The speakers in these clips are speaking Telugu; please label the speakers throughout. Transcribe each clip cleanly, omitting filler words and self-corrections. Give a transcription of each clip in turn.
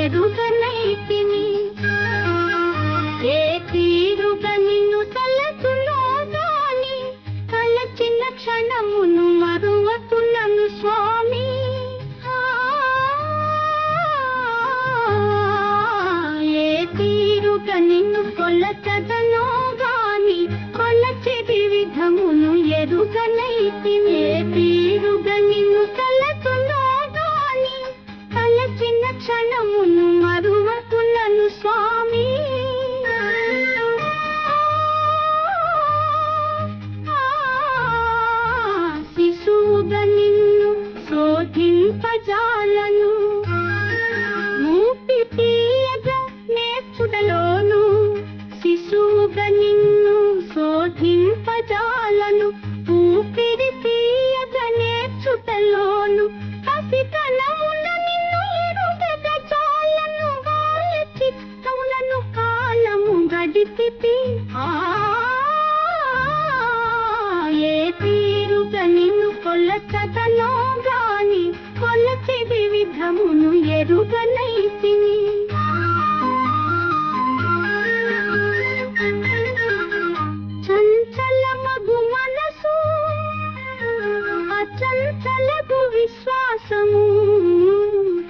Speaker 1: ఎరుగనైతిని ఏ తీరుగా నిన్ను తలచులో గాని తలచిన క్షణమును మరువకులను స్వామి ఏ తీరుగా నిన్ను కొలచదనో గాని కొలచెడి విధమును ఎరుగనైతిని ఏ తీరుగా నిన్ను తలచులో గాని తలచిన క్షణమును మరువకులను స్వామి శిశువుగా నిన్ను శోధింపజాలను మూపి తీయగా నేర్చుటలోను శిశువుగా నిన్ను శోధింపజాలను ఊపిరి తీయగా నేర్చుటలోను పసితనమున నిన్ను ఎరుగగా చాలను గాల చిత్తములను కాలము గడిపితి ఏ తీరుగా నిన్ను కొలచదనో గాని కొలచెడి విధమును ఎరుగనైతిని చంచలమగు మనసు అచంచలగు విశ్వాసము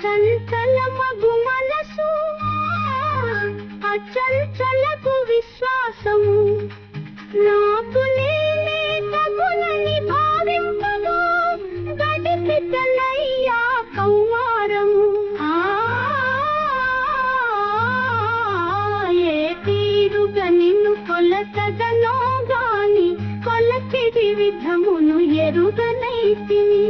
Speaker 1: చంచలమగు మనసు అచంచలగు విశ్వాసము నాకు నేనే తగునని భావింపగా గడిపితనయ్యా కౌమారము ఏ తీరుగా నిన్ను కొలచదనో గాని కొలచెడి విధమును ఎరుగనైతిని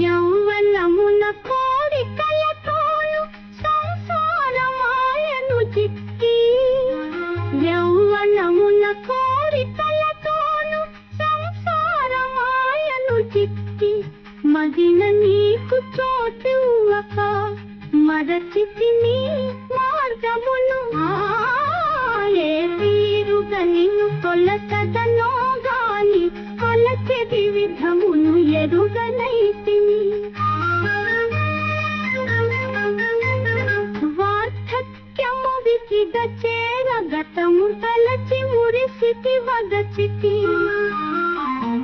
Speaker 1: యౌవనమున కోరికలతోను సంసారమాయను చిక్కి యౌవనమున కోరికలతోను సంసారమాయను చిక్కి మదిన నీకు చోటివ్వక మరచితిని మార్గమును ఏ తీరుగా నిన్ను కొలచదనో గాని కొలచెడి విధమును ఎరుగనైతిని వార్ధక్యము విసిగ చేర గతము తలచి మురిసితి వగచితి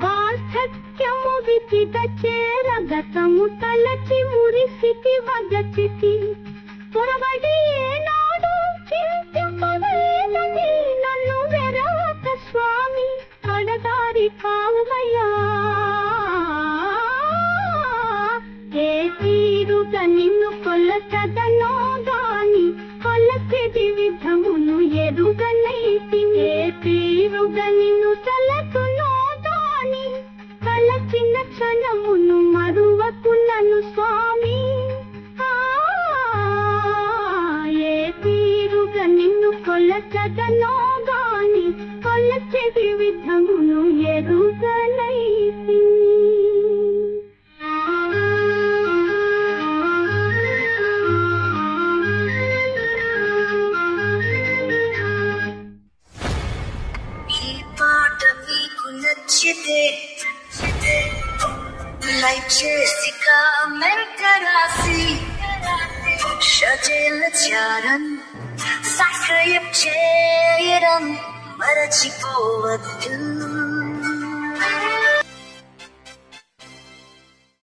Speaker 1: వార్ధక్యము విసిగ చేర గతము తలచి మురిసితి వగచితి పొరబడి ఏనాడు చింతింపలేదని నన్ను వెరవక స్వామి అడగారి కావుమయ్యా ఏ తీరుగా నిన్ను కొలచదనో గాని కొలచెడి విధమును ఎరుగనైతిని ఏ తీరుగా నిన్ను తలచులో గాని తలచిన క్షణమును మరువకులను స్వామి ఏ తీరుగా నిన్ను కొలచదనో గాని కొలచెడి విధమును ఎరుగనైతిని
Speaker 2: ఈ పాట మీకు నచ్చితే లైక్ చేసి కామెంట్ రాసి షజేల ఛానల్ సబ్స్క్రైబ్ చేయడం మరచిపోవద్దు.